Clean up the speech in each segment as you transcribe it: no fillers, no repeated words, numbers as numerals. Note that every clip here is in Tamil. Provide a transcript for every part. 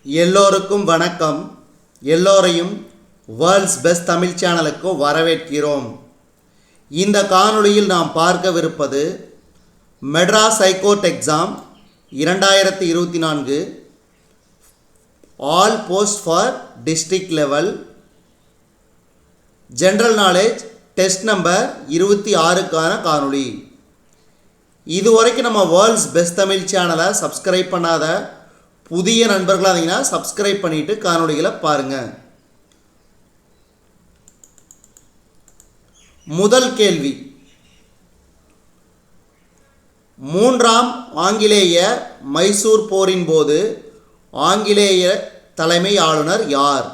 எல்லோருக்கும் வணக்கம். எல்லோரையும் வேர்ல்ட்ஸ் பெஸ்ட் தமிழ் சேனலுக்கு வரவேற்கிறோம். இந்த காணொளியில் நாம் பார்க்கவிருப்பது Madras high court exam 2024 all post for district level general knowledge test number 26க்கான காணொளி. இதுவரைக்கும் நம்ம வேர்ல்ட்ஸ் பெஸ்ட் தமிழ் சேனலை சப்ஸ்கிரைப் பண்ணாத புதிய நண்பர்களாக இருந்தீங்கன்னா சப்ஸ்கிரைப் பண்ணிட்டு காணொளிகளை பாருங்கள். முதல் கேள்வி, மூன்றாம் ஆங்கிலேய மைசூர் போரின் போது ஆங்கிலேய தலைமை ஆளுநர் யார்?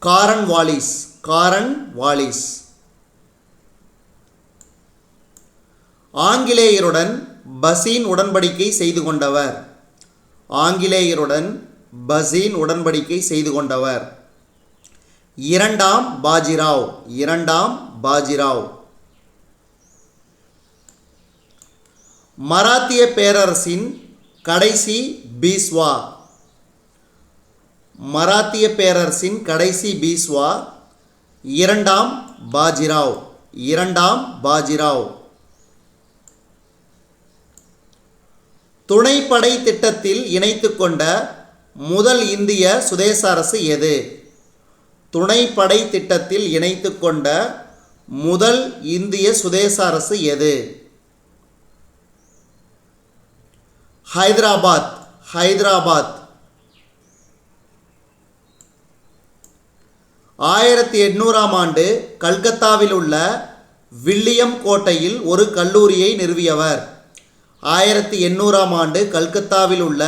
காரன்வாலிஸ். காரன்வாலிஸ். ஆங்கிலேயருடன் பசீன் உடன்படிக்கை செய்து கொண்டவர். ஆங்கிலேயருடன் பசீன் உடன்படிக்கை செய்து கொண்டவர் இரண்டாம் பாஜிராவ். இரண்டாம் பாஜிராவ். மராத்திய பேரரசின் கடைசி பீஸ்வா. மராத்திய பேரரசின் கடைசி பீஸ்வா இரண்டாம் பாஜிராவ். இரண்டாம் பாஜிராவ். துணைப்படை திட்டத்தில் இணைத்து கொண்ட முதல் இந்திய சுதேச அரசு எது? துணைப்படை திட்டத்தில் இணைத்து கொண்ட முதல் இந்திய சுதேச அரசு எது? ஹைதராபாத். ஹைதராபாத். 1800ஆம் ஆண்டு கல்கத்தாவில் உள்ள வில்லியம் கோட்டையில் ஒரு கல்லூரியை நிறுவியவர். 1800ஆம் ஆண்டு கல்கத்தாவில் உள்ள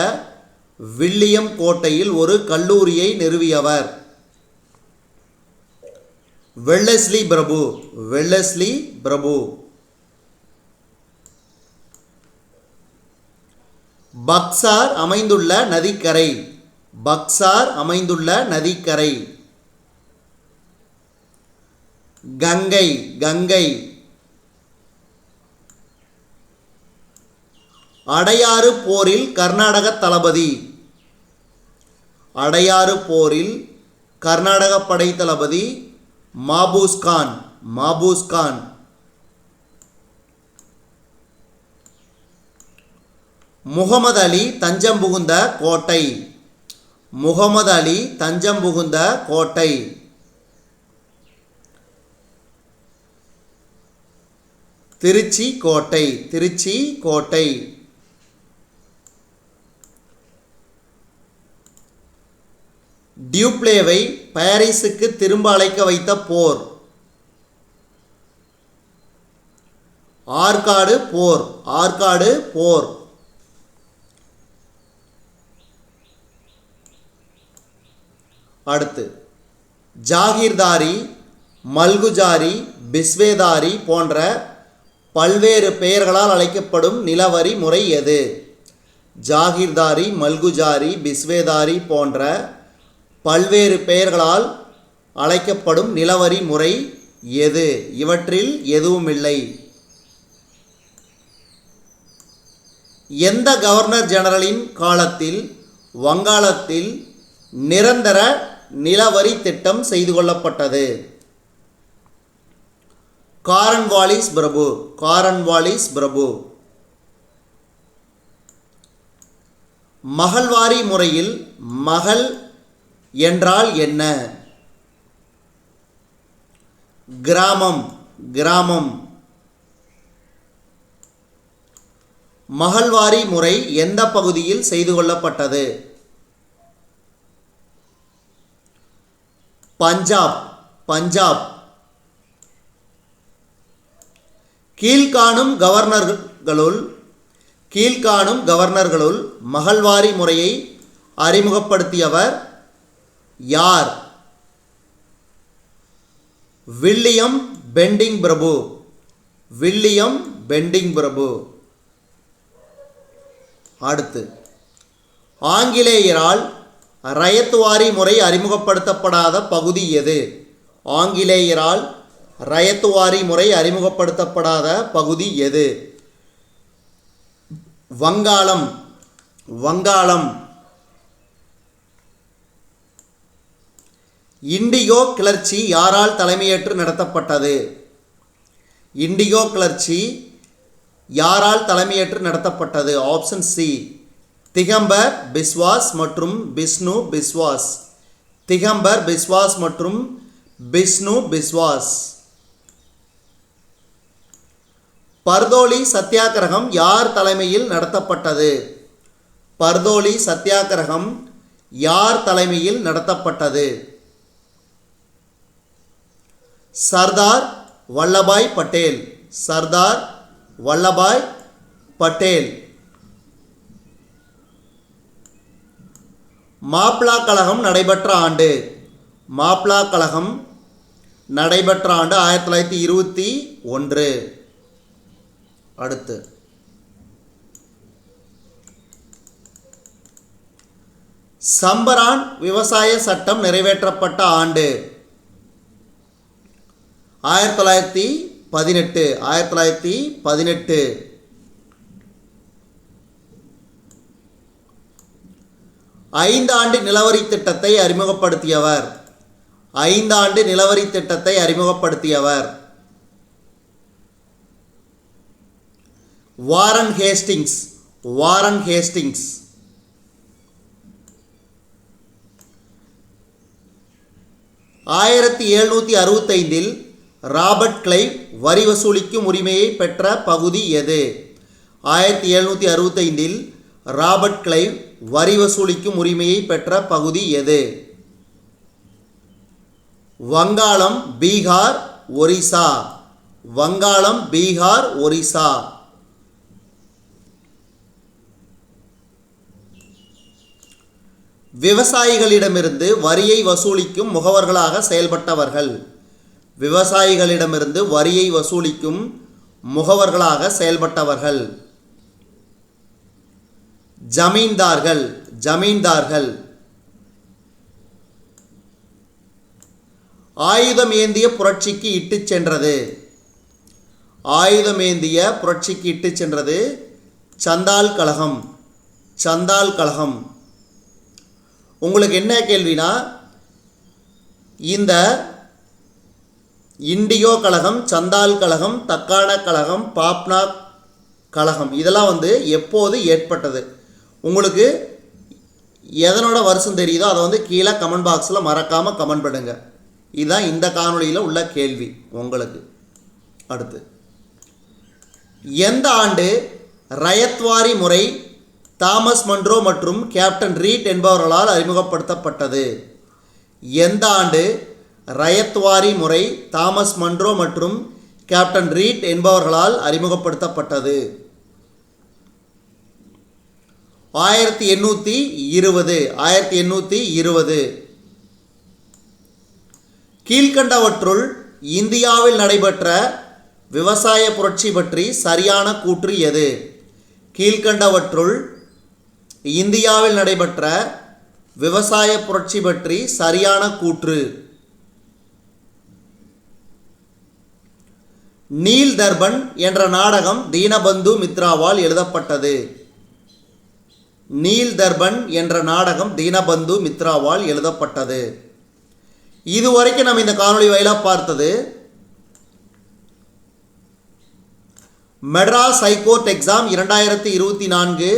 வில்லியம் கோட்டையில் ஒரு கல்லூரியை நிறுவியவர் வெல்லஸ்லி பிரபு. வெல்லஸ்லி பிரபு. பக்சார் அமைந்துள்ள நதிக்கரை. பக்சார் அமைந்துள்ள நதிக்கரை. கங்கை. கங்கை. அடையாறு போரில் கர்நாடக தளபதி. அடையாறு போரில் கர்நாடக படை தளபதி மாபூஸ் கான். மாபூஸ் கான். முகமது அலி தஞ்சம் புகுந்த கோட்டை. முகமது அலி தஞ்சம் புகுந்த கோட்டை. திருச்சி கோட்டை. திருச்சி கோட்டை. டியூப்ளேவை பாரிஸுக்கு திரும்ப அழைக்க வைத்த போர். ஆற்காடு போர். ஆற்காடு போர். அடுத்து, ஜாகிர்தாரி, மல்குஜாரி, பிஸ்வேதாரி போன்ற பல்வேறு பெயர்களால் அழைக்கப்படும் நிலவரி முறை எது? ஜாகிர்தாரி, மல்குஜாரி, பிஸ்வேதாரி போன்ற பல்வேறு பெயர்களால் அழைக்கப்படும் நிலவரி முறை எது? இவற்றில் எதுவும் இல்லை. எந்த கவர்னர் ஜெனரலின் காலத்தில் வங்காளத்தில் நிரந்தர நிலவரி திட்டம் செய்து கொள்ளப்பட்டது? காரன்வாலிஸ் பிரபு. காரன்வாலிஸ் பிரபு. மகள்வாரி முறையில் மகள் என்றால் என்ன? கிராமம். கிராமம். மகள்வாரி முறை எந்த பகுதியில் செய்து கொள்ளப்பட்டது? பஞ்சாப். பஞ்சாப். கீழ்காணும் கவர்னர்களுள் மகள்வாரி முறையை அறிமுகப்படுத்தியவர் யார்? வில்லியம் பெண்டிங் பிரபு. வில்லியம் பெண்டிங் பிரபு. அடுத்து, ஆங்கிலேயரால் ரயத்வாரி முறை அறிமுகப்படுத்தப்படாத பகுதி எது? ஆங்கிலேயரால் ரயத்வாரி முறை அறிமுகப்படுத்தப்படாத பகுதி எது? வங்காளம் வங்காளம். இண்டிகோ கிளர்ச்சி யாரால் தலைமையேற்று நடத்தப்பட்டது? இண்டிகோ கிளர்ச்சி யாரால் தலைமையேற்று நடத்தப்பட்டது? ஆப்ஷன் சி, திகம்பர் பிஸ்வாஸ் மற்றும் பிஷ்ணு பிஸ்வாஸ். திகம்பர் பிஸ்வாஸ் மற்றும் பிஷ்ணு பிஸ்வாஸ். பர்தோலி சத்தியாகிரகம் யார் தலைமையில் நடத்தப்பட்டது? பர்தோலி சத்தியாகிரகம் யார் தலைமையில் நடத்தப்பட்டது? சர்தார் வல்லபாய் பட்டேல். சர்தார் வல்லபாய் பட்டேல். மாப்ளா கழகம் நடைபெற்ற ஆண்டு? மாப்ளா கழகம் நடைபெற்ற ஆண்டு 1921. அடுத்து சம்பரான் விவசாய சட்டம் நிறைவேற்றப்பட்ட ஆண்டு? 1918. 1918. ஐந்தாண்டு நிலவரி திட்டத்தை அறிமுகப்படுத்தியவர்? ஐந்தாண்டு நிலவரி திட்டத்தை அறிமுகப்படுத்தியவர்? Warren Hastings. Warren Hastings. 1765 Robert Clive வரி வசூலிக்கும் உரிமையை பெற்ற பகுதி எது? 1765 ராபர்ட் கிளைவ் வரி வசூலிக்கும் உரிமையை பெற்ற பகுதி எது? வங்காளம், பீகார், ஒரிசா. வங்காளம், பீகார், ஒரிசா. விவசாயிகளிடமிருந்து வரியை வசூலிக்கும் முகவர்களாக செயல்பட்டவர்கள்? விவசாயிகளிடமிருந்து வரியை வசூலிக்கும் முகவர்களாக செயல்பட்டவர்கள்? ஜமீன்தார்கள். ஜமீன்தார்கள். ஆயுதம் ஏந்திய புரட்சிக்கு இட்டுச் சென்றது? ஆயுதம் ஏந்திய புரட்சிக்கு இட்டுச் சென்றது சந்தால் கழகம். சந்தால் கழகம். உங்களுக்கு என்ன கேள்வினா, இந்த இண்டிகோ கழகம், சந்தால் கழகம், தக்கான கழகம், பாப்னா கழகம் இதெல்லாம் எப்போது ஏற்பட்டது? உங்களுக்கு எதனோட வருஷம் தெரியுதோ அதை கீழே கமெண்ட் பாக்ஸில் மறக்காமல் கமெண்ட் பண்ணுங்க. இதுதான் இந்த காணொளியில் உள்ள கேள்வி உங்களுக்கு. அடுத்து, எந்த ஆண்டு ரயத்வாரி முறை தாமஸ் மன்றோ மற்றும் கேப்டன் ரீட் என்பவர்களால் அறிமுகப்படுத்தப்பட்டது? எந்த ஆண்டு ரயத்வாரி முறை தாமஸ் மன்றோ மற்றும் கேப்டன் ரீட் என்பவர்களால் அறிமுகப்படுத்தப்பட்டது? 1820. 1820. கீழ்கண்டவற்றுள் இந்தியாவில் நடைபெற்ற விவசாய புரட்சி பற்றி சரியான கூற்று எது? கீழ்கண்டவற்றுள் இந்தியாவில் நடைபெற்ற விவசாய புரட்சி பற்றி சரியான கூற்று? நீல் தர்பன் என்ற நாடகம் தீனபந்து மித்ராவால் எழுதப்பட்டது. நீல் தர்பன் என்ற நாடகம் தீனபந்து மித்ராவால் எழுதப்பட்டது. இதுவரைக்கும் நம்ம இந்த காணொளி வாயிலாக பார்த்தது Madras high court exam 2024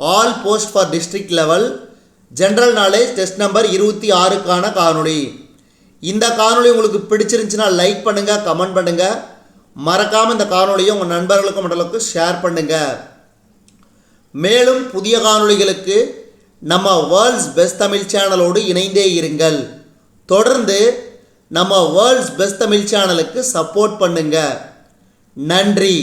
all post for district level general knowledge test number 26க்கான காணொளி. இந்த காணொளி உங்களுக்கு பிடிச்சிருந்துச்சுன்னா லைக் பண்ணுங்கள், கமெண்ட் பண்ணுங்கள். மறக்காமல் இந்த காணொளியை உங்கள் நண்பர்களுக்கும் மற்றவர்களுக்கும் ஷேர் பண்ணுங்கள். மேலும் புதிய காணொளிகளுக்கு நம்ம வேர்ல்ட்ஸ் பெஸ்ட் தமிழ் சேனலோடு இணைந்தே இருங்கள். தொடர்ந்து நம்ம வேர்ல்ட்ஸ் பெஸ்ட் தமிழ் சேனலுக்கு சப்போர்ட் பண்ணுங்கள். நன்றி.